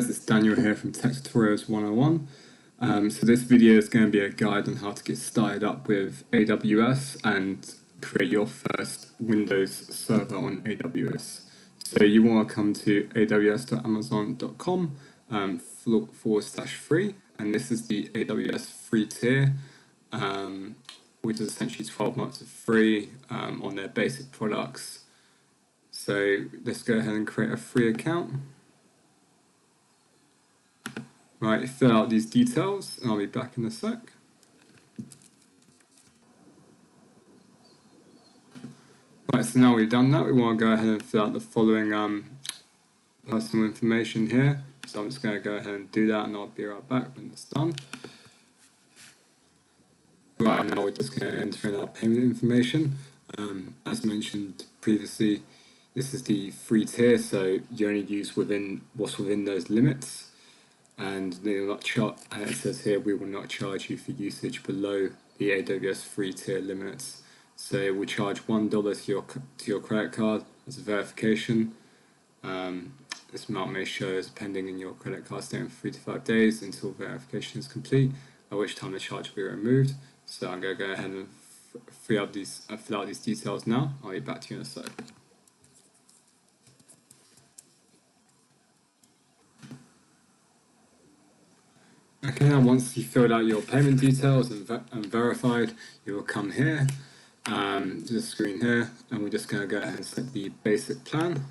guys, it's Daniel here from Tech Tutorials 101. So this video is going to be a guide on how to get started up with AWS and create your first Windows server on AWS. So you want to come to aws.amazon.com /free, and this is the AWS free tier, which is essentially 12 months of free on their basic products. So let's go ahead and create a free account. Right, fill out these details, and I'll be back in a sec. Right, so now we've done that, we want to go ahead and fill out the following personal information here. So I'm just going to go ahead and do that, and I'll be right back when it's done. Right, now we're just going to enter in our payment information. As mentioned previously, this is the free tier, so you only use what's within those limits. And it says here, we will not charge you for usage below the AWS free tier limits. So we'll charge $1 to your credit card as a verification. This amount may show as pending in your credit card statement for 3 to 5 days until verification is complete, at which time the charge will be removed. So I'm going to go ahead and fill out these details now. I'll be back to you in a sec. Okay, now once you've filled out your payment details and verified, you will come here to the screen here, and we're just going to go ahead and select the basic plan.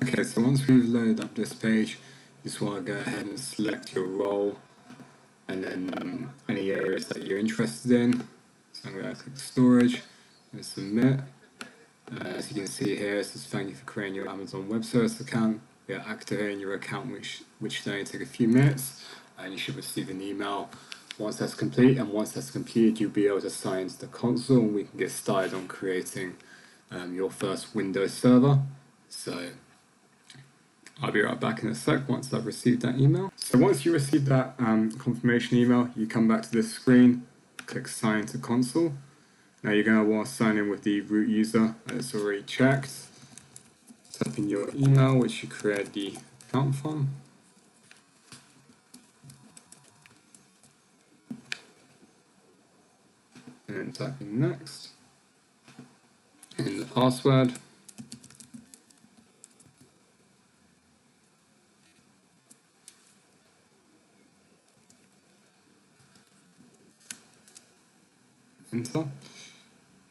Okay, so once we've loaded up this page, you just want to go ahead and select your role and then any areas that you're interested in. So I'm going to click storage and submit. As you can see here, it says thank you for creating your Amazon Web Service account. We are activating your account, which should only take a few minutes, and you should receive an email once that's complete. And once that's completed, you'll be able to sign into the console, and we can get started on creating your first Windows server. So I'll be right back in a sec once I've received that email. So once you receive that confirmation email, you come back to this screen, click sign into console. Now you're going to want to sign in with the root user that's already checked. Type in your email, which you create the account from. And type in next. And the password. Enter.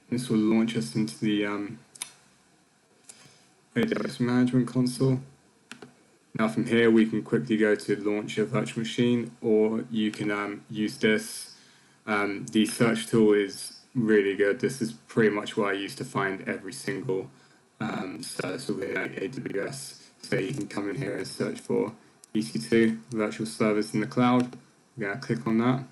This will launch us into the AWS Management Console. Now from here we can quickly go to launch a virtual machine, or you can use this. The search tool is really good. This is pretty much what I use to find every single search within AWS. So you can come in here and search for EC2, Virtual Service in the Cloud. I'm going to click on that.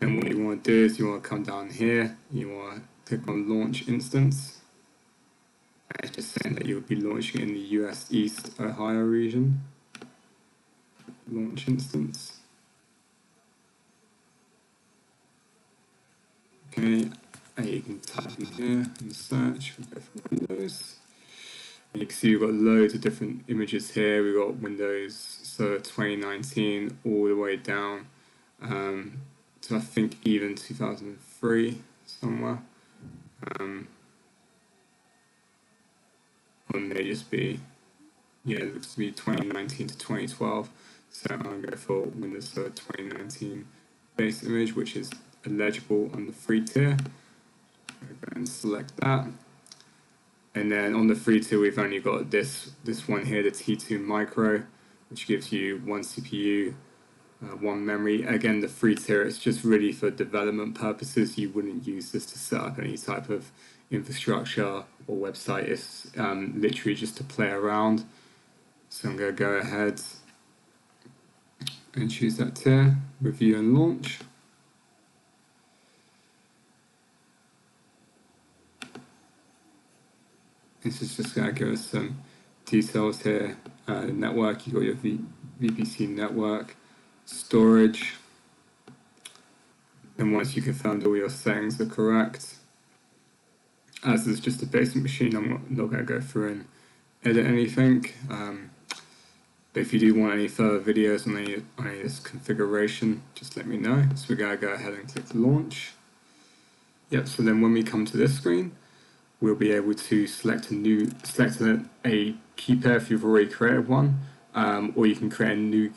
And what you want to do is you want to come down here, you want to click on Launch Instance. And it's just saying that you'll be launching in the US East Ohio region. Launch Instance. Okay, and you can type in here and search for different Windows. And you can see we've got loads of different images here. We've got Windows Server 2019 all the way down. So I think even 2003 somewhere, or it may just be, yeah, it looks to be 2019 to 2012. So I'm going to go for Windows Server 2019 base image, which is eligible on the free tier. I'll go and select that. And then on the free tier, we've only got this one here, the T2 Micro, which gives you 1 CPU. 1 memory. Again, the free tier, it's just really for development purposes. You wouldn't use this to set up any type of infrastructure or website. It's literally just to play around. So I'm going to go ahead and choose that tier, review and launch. This is just going to give us some details here. Network, you've got your VPC network. Storage, And once you confirmed all your settings are correct, as it's just a basic machine, I'm not going to go through and edit anything. But if you do want any further videos on any of this configuration, just let me know. So we're going to go ahead and click launch. Yep, so then when we come to this screen, we'll be able to select a key pair if you've already created one, or you can create a new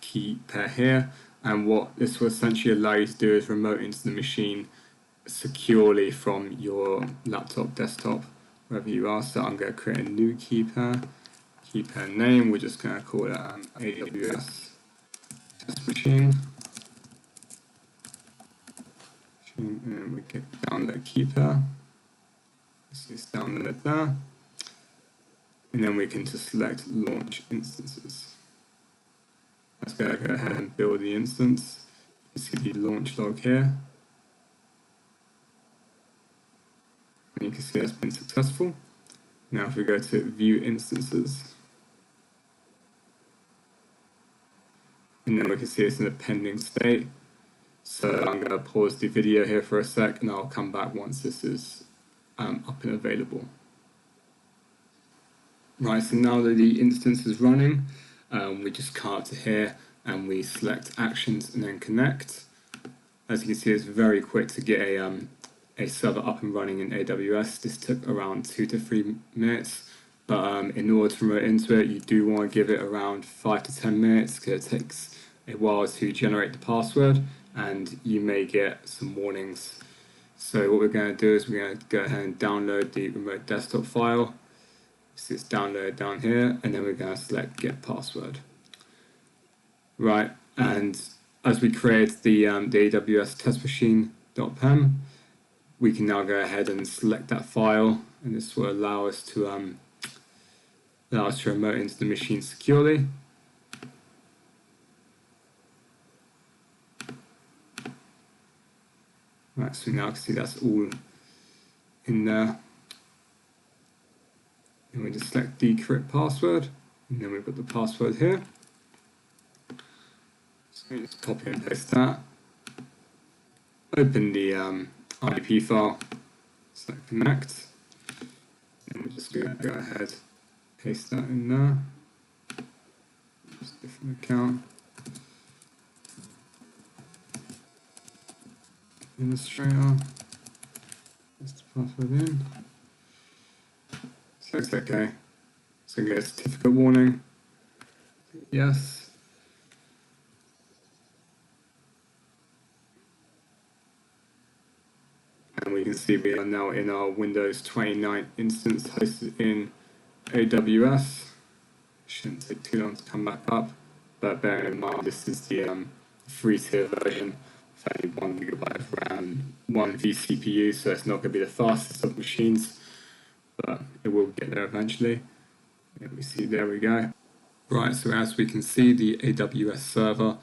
key pair here. And what this will essentially allow you to do is remote into the machine securely from your laptop, desktop, wherever you are. So I'm going to create a new key pair. Key pair name, we're just going to call it AWS test machine. And we get download key pair. This is download there. And then we can just select launch instances. Let's go ahead and build the instance. You see the launch log here. And you can see it's been successful. Now if we go to view instances, and then we can see it's in a pending state. So I'm going to pause the video here for a sec and I'll come back once this is up and available. Right, so now that the instance is running, we just come up to here and we select actions and then connect. As you can see, it's very quick to get a server up and running in AWS. This took around 2 to 3 minutes, but in order to remote into it, you do want to give it around 5 to 10 minutes because it takes a while to generate the password and you may get some warnings. So what we're going to do is we're going to go ahead and download the remote desktop file. So it's downloaded down here, and then we're going to select get password. Right, and as we create the AWS test machine.pem, we can now go ahead and select that file, and this will allow us to remote into the machine securely. Right, so now you can see that's all in there. And we just select decrypt password, and then we've got the password here. So we just copy and paste that. Open the IP file, select connect, and we're just going to go ahead, paste that in there. Just a different account. Administrator. Paste the password in. Select OK. So get a certificate warning. Yes. And we can see we are now in our Windows 29 instance hosted in AWS. Shouldn't take too long to come back up, but bear in mind this is the free tier version. It's only 1 GB of RAM, 1 vCPU, so it's not going to be the fastest of machines, but it will get there eventually. And we see, there we go. Right, so as we can see, the AWS server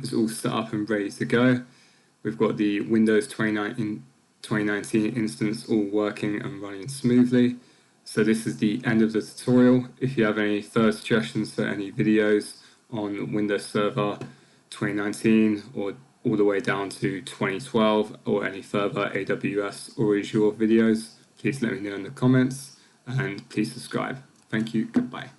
is all set up and ready to go. We've got the Windows 2019 instance all working and running smoothly. So this is the end of the tutorial. If you have any further suggestions for any videos on Windows Server 2019 or all the way down to 2012 or any further AWS or Azure videos, please let me know in the comments and please subscribe. Thank you, goodbye.